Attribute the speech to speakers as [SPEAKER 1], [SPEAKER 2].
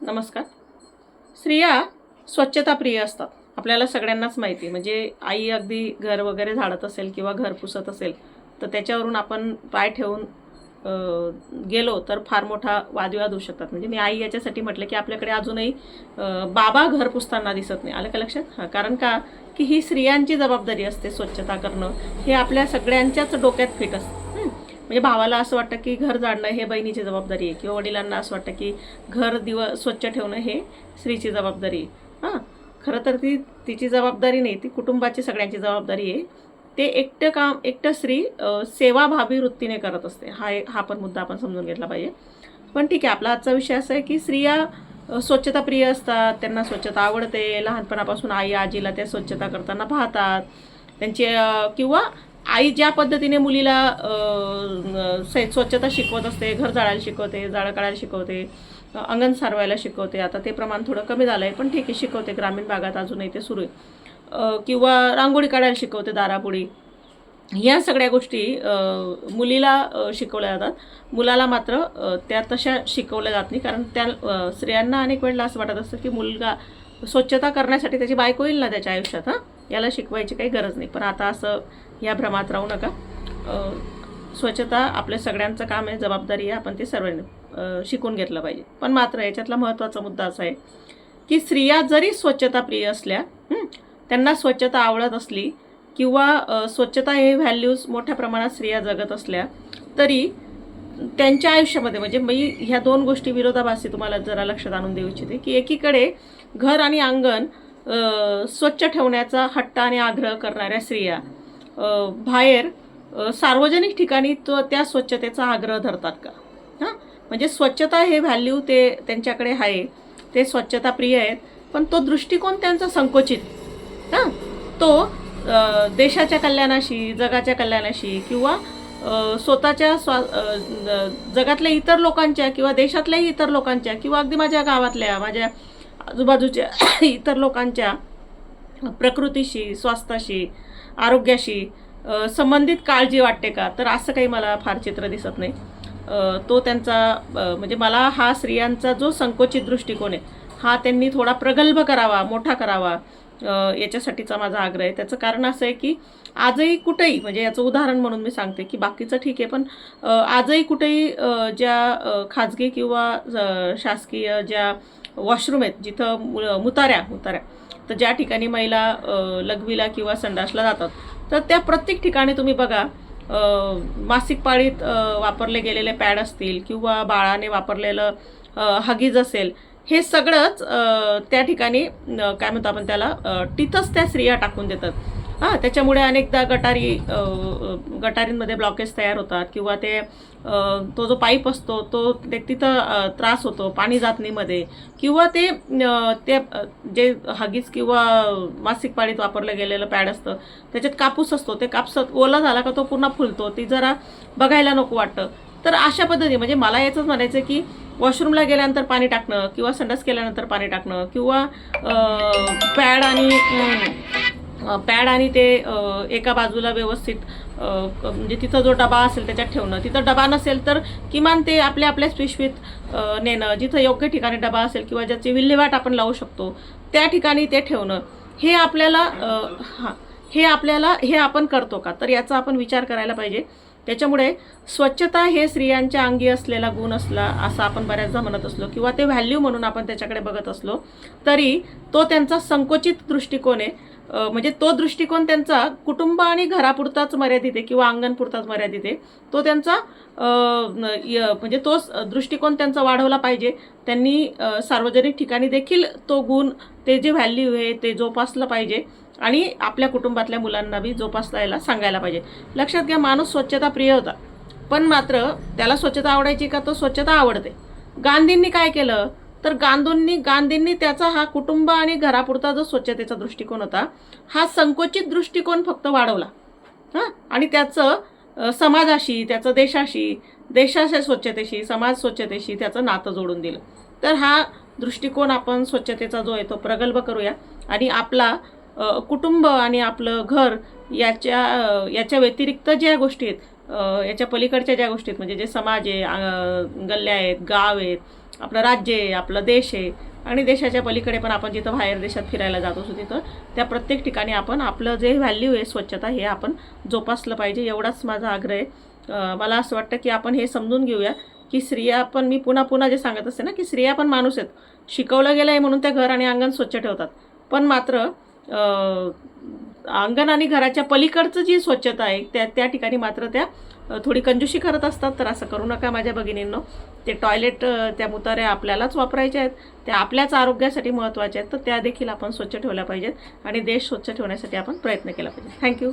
[SPEAKER 1] नमस्कार. स्त्रिया स्वच्छताप्रिय असतात. आपल्याला सगळ्यांनाच माहिती आहे. म्हणजे आई अगदी घर वगैरे झाडत असेल किंवा घर पुसत असेल, तर त्याच्यावरून आपण पाय ठेवून गेलो तर फार मोठा वादविवाद होऊ शकतात. म्हणजे मी आई याच्यासाठी म्हटलं, की आपल्याकडे अजूनही बाबा घर पुसताना दिसत नाही. आलं का लक्षात? हां, कारण का की ही स्त्रियांची जबाबदारी असते स्वच्छता करणं. हे आपल्या सगळ्यांच्याच डोक्यात फिट असतं. म्हणजे भावाला असं वाटतं, की घर झाडणं हे बहिणीची जबाबदारी आहे किंवा वडिलांना असं वाटतं, की घर स्वच्छ ठेवणं हे स्त्रीची जबाबदारी आहे. हां, खरं तर तिची जबाबदारी नाही, ती कुटुंबाची सगळ्यांची जबाबदारी आहे. ते एकटं काम एकटं स्त्री सेवाभावी वृत्तीने करत असते. हा पण मुद्दा आपण समजून घेतला पाहिजे. पण ठीक आहे, आपला आजचा विषय असा आहे, की स्त्रिया स्वच्छताप्रिय असतात, त्यांना स्वच्छता आवडते. लहानपणापासून आई आजीला त्या स्वच्छता करताना पाहतात. त्यांची किंवा आई ज्या पद्धतीने मुलीला स्वच्छता शिकवत असते, घर झाडायला शिकवते, झाडं काढायला शिकवते, अंगण सारवायला शिकवते. आता ते प्रमाण थोडं कमी झालं आहे, पण ठीक आहे, शिकवते. ग्रामीण भागात अजूनही ते सुरू आहे. किंवा रांगोळी काढायला शिकवते दारापुढी. या सगळ्या गोष्टी मुलीला शिकवल्या जातात. मुलाला मात्र त्या तशा शिकवल्या जात नाही. कारण त्या स्त्रियांना अनेक वेळेला असं वाटत असतं, की मुलगा स्वच्छता करण्यासाठी त्याची बायको येईल ना त्याच्या आयुष्यात, याला शिकवायची काही गरज नाही. पण आता असं या भ्रमात राहू नका. स्वच्छता आपल्या सगळ्यांचं काम आहे, जबाबदारी आहे. आपण ते सर्वांनी शिकून घेतलं पाहिजे. पण मात्र याच्यातला महत्त्वाचा मुद्दा असा आहे, की स्त्रिया जरी स्वच्छताप्रिय असल्या, त्यांना स्वच्छता आवडत असली किंवा स्वच्छता हे व्हॅल्यूज मोठ्या प्रमाणात स्त्रिया जगत असल्या, तरी त्यांच्या आयुष्यामध्ये म्हणजे मी ह्या दोन गोष्टी विरोधाभासी तुम्हाला जरा लक्षात आणून देऊ इच्छिते, की एकीकडे घर आणि अंगण स्वच्छ ठेवण्याचा हट्ट आणि आग्रह करणाऱ्या स्त्रिया बाहेर सार्वजनिक ठिकाणी त्या स्वच्छतेचा आग्रह धरतात का? म्हणजे स्वच्छता हे व्हॅल्यू ते त्यांच्याकडे आहे, ते स्वच्छताप्रिय आहेत, पण तो दृष्टिकोन त्यांचा संकोचित. तो देशाच्या कल्याणाशी, जगाच्या कल्याणाशी किंवा स्वतःच्या जगातल्या इतर लोकांच्या किंवा देशातल्याही इतर लोकांच्या किंवा अगदी माझ्या गावातल्या, माझ्या आजूबाजूच्या इतर लोकांच्या प्रकृतीशी, स्वास्थ्याशी, आरोग्याशी संबंधित काळजी वाटते का? तर असं काही मला फार चित्र दिसत नाही. तो त्यांचा म्हणजे मला हा स्त्रियांचा जो संकोचित दृष्टिकोन आहे, हा त्यांनी थोडा प्रगल्भ करावा, मोठा करावा, याच्यासाठीचा माझा आग्रह आहे. त्याचं कारण असं आहे, की आजही कुठेही म्हणजे याचं उदाहरण म्हणून मी सांगते, की बाकीचं ठीक आहे, पण आजही कुठेही ज्या खाजगी किंवा शासकीय ज्या वॉशरूम आहेत, जिथं मुताऱ्या तर ज्या ठिकाणी महिला लघवीला किंवा संडासला जातात, तर त्या प्रत्येक ठिकाणी तुम्ही बघा, मासिक पाळीत वापरले गेलेले पॅड असतील किंवा बाळाने वापरलेलं हगीज असेल, हे सगळंच त्या ठिकाणी काय म्हणतो आपण त्याला, तिथंच त्या स्त्रिया टाकून देतात. त्याच्यामुळे अनेकदा गटारींमध्ये ब्लॉकेज तयार होतात किंवा तो जो पाईप असतो तो तिथं त्रास होतो, पाणी जात नाही मध्ये, किंवा ते जे हगीज किंवा मासिक पाळीत वापरलं गेलेलं पॅड असतं त्याच्यात कापूस असतो, ते कापूस ओला झाला का तो पुन्हा फुलतो, ती जरा बघायला नको वाटतं. तर अशा पद्धतीने म्हणजे मला याचंच म्हणायचं, की वॉशरूमला गेल्यानंतर पाणी टाकणं किंवा संडास केल्यानंतर पाणी टाकणं किंवा पॅड आणि ते एका बाजूला व्यवस्थित म्हणजे तिथं जो डबा असेल त्याच्यात ठेवणं, तिथं डबा नसेल तर किमान ते आपल्याच पिशवीत नेणं, जिथं योग्य ठिकाणी डबा असेल किंवा ज्याची विल्हेवाट आपण लावू शकतो त्या ठिकाणी ते ठेवणं, हे आपण करतो का? तर याचा आपण विचार करायला पाहिजे. त्याच्यामुळे स्वच्छता हे स्त्रियांच्या अंगी असलेला गुण असला असं आपण बऱ्याचदा म्हणत असलो किंवा ते व्हॅल्यू म्हणून आपण त्याच्याकडे बघत असलो, तरी तो त्यांचा संकोचित दृष्टिकोन आहे. म्हणजे तो दृष्टिकोन त्यांचा कुटुंब आणि घरापुरताच मर्यादित आहे किंवा अंगणपुरताच मर्यादित आहे. तो त्यांचा म्हणजे तो दृष्टिकोन त्यांचा वाढवला पाहिजे. त्यांनी सार्वजनिक ठिकाणी देखील तो गुण, ते जे व्हॅल्यू आहे ते जोपासलं पाहिजे आणि आपल्या कुटुंबातल्या मुलांना बी जोपासायला सांगायला पाहिजे. लक्षात घ्या, माणूस स्वच्छता प्रिय होता, पण मात्र त्याला स्वच्छता आवडायची का? तो स्वच्छता आवडते. गांधींनी काय केलं तर गांधींनी त्याचा हा कुटुंब आणि घरापुरता जो स्वच्छतेचा दृष्टिकोन होता, हा संकोचित दृष्टिकोन फक्त वाढवला आणि त्याचं समाजाशी, त्याचं देशाच्या स्वच्छतेशी, समाज स्वच्छतेशी त्याचं नातं जोडून दिलं. तर हा दृष्टिकोन आपण स्वच्छतेचा जो आहे तो प्रगल्भ करूया आणि आपला कुटुंब आणि आपलं घर याच्या व्यतिरिक्त ज्या गोष्टी आहेत याच्या पलीकडच्या ज्या गोष्टी आहेत, म्हणजे जे समाज आहे, गल्ल्या आहेत, गाव आहेत, आपलं राज्य आहे, आपलं देश आहे आणि देशाच्या पलीकडे पण आपण जिथं बाहेर देशात फिरायला जात असतो तिथं त्या प्रत्येक ठिकाणी आपण आपलं जे व्हॅल्यू आहे स्वच्छता हे आपण जोपासलं पाहिजे, एवढाच माझा आग्रह आहे. मला असं वाटतं की आपण हे समजून घेऊया की स्त्रिया पण, मी पुन्हा पुन्हा जे सांगत असते ना की स्त्रिया पण माणूस आहेत. शिकवलं गेलं आहे म्हणून त्या घर आणि अंगण स्वच्छ ठेवतात, पण मात्र अंगण आणि घराच्या पलीकडचं जी स्वच्छता आहे त्या ठिकाणी मात्र त्या थोडी कंजूशी करत असतात. तर असं करू नका माझ्या भगिनींनो. ते टॉयलेट, त्या मुताऱ्या आपल्यालाच वापरायच्या आहेत, त्या आपल्याच आरोग्यासाठी महत्त्वाच्या आहेत, तर त्या देखील आपण स्वच्छ ठेवल्या पाहिजेत आणि देश स्वच्छ ठेवण्यासाठी आपण प्रयत्न केला पाहिजे. थँक्यू.